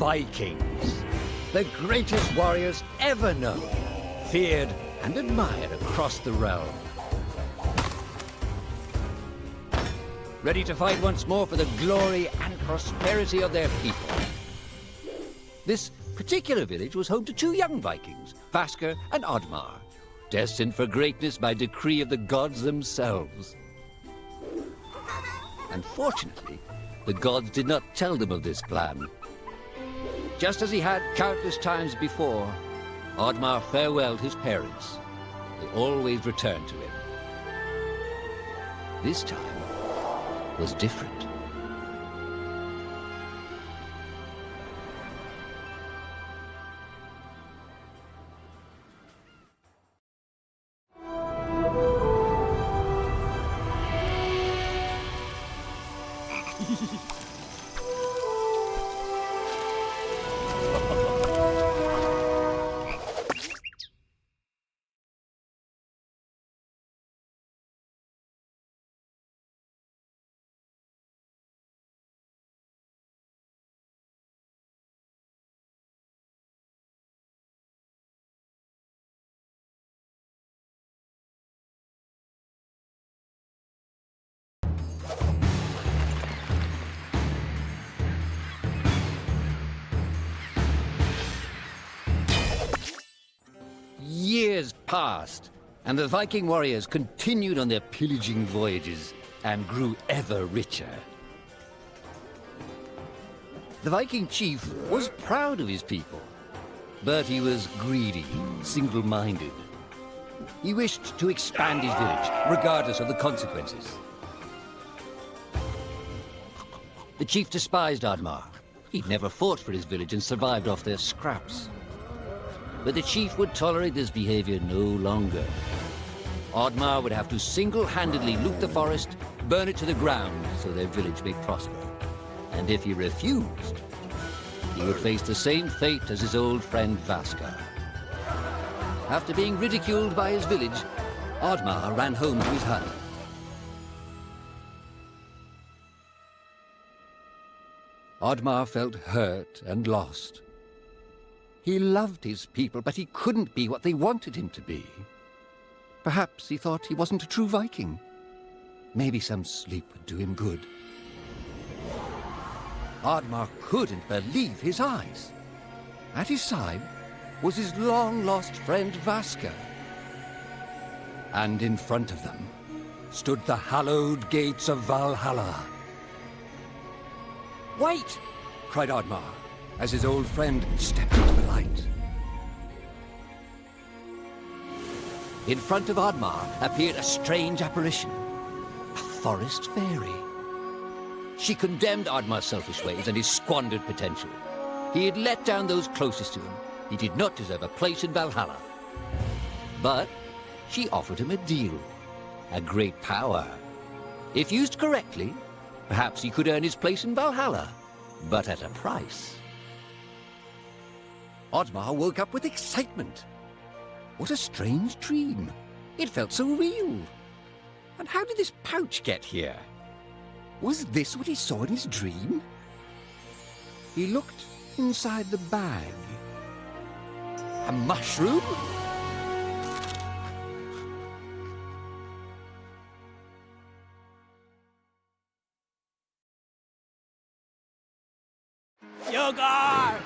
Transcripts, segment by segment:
Vikings, the greatest warriors ever known, feared and admired across the realm. Ready to fight once more for the glory and prosperity of their people. This particular village was home to two young Vikings, Vasker and Oddmar, destined for greatness by decree of the gods themselves. Unfortunately, the gods did not tell them of this plan. Just as he had countless times before, Oddmar farewelled his parents. They always returned to him. This time was different. Years passed, and the Viking warriors continued on their pillaging voyages and grew ever richer. The Viking chief was proud of his people, but he was greedy, single-minded. He wished to expand his village, regardless of the consequences. The chief despised Oddmar. He'd never fought for his village and survived off their scraps. But the chief would tolerate this behavior no longer. Oddmar would have to single-handedly loot the forest, burn it to the ground so their village may prosper. And if he refused, he would face the same fate as his old friend Vasker. After being ridiculed by his village, Oddmar ran home to his hut. Oddmar felt hurt and lost. He loved his people, but he couldn't be what they wanted him to be. Perhaps he thought he wasn't a true Viking. Maybe some sleep would do him good. Oddmar couldn't believe his eyes. At his side was his long-lost friend Vasker. And in front of them stood the hallowed gates of Valhalla. "Wait!" cried Oddmar, as his old friend stepped into the light. In front of Oddmar appeared a strange apparition, a forest fairy. She condemned Oddmar's selfish ways and his squandered potential. He had let down those closest to him. He did not deserve a place in Valhalla. But she offered him a deal, a great power. If used correctly, perhaps he could earn his place in Valhalla, but at a price. Oddmar woke up with excitement. What a strange dream. It felt so real. And how did this pouch get here? Was this what he saw in his dream? He looked inside the bag. A mushroom? Yogar!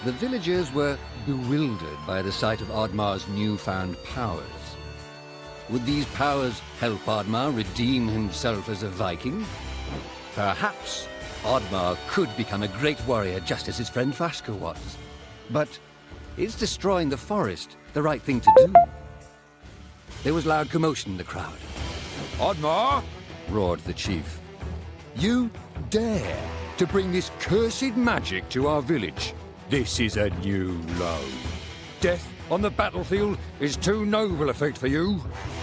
The villagers were bewildered by the sight of Oddmar's newfound powers. Would these powers help Oddmar redeem himself as a Viking? Perhaps Oddmar could become a great warrior just as his friend Vaska was. But is destroying the forest the right thing to do? There was loud commotion in the crowd. Oddmar! Roared the chief. You dare to bring this cursed magic to our village? This is a new low. Death on the battlefield is too noble a fate for you.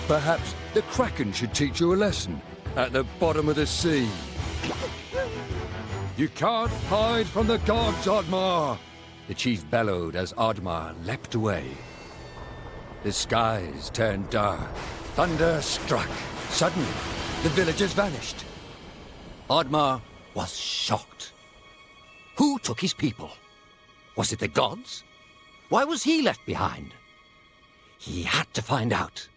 Perhaps the Kraken should teach you a lesson at the bottom of the sea. You can't hide from the gods, Oddmar! The chief bellowed as Oddmar leapt away. The skies turned dark. Thunder struck. Suddenly, the villagers vanished. Oddmar was shocked. Who took his people? Was it the gods? Why was he left behind? He had to find out.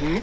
Woo!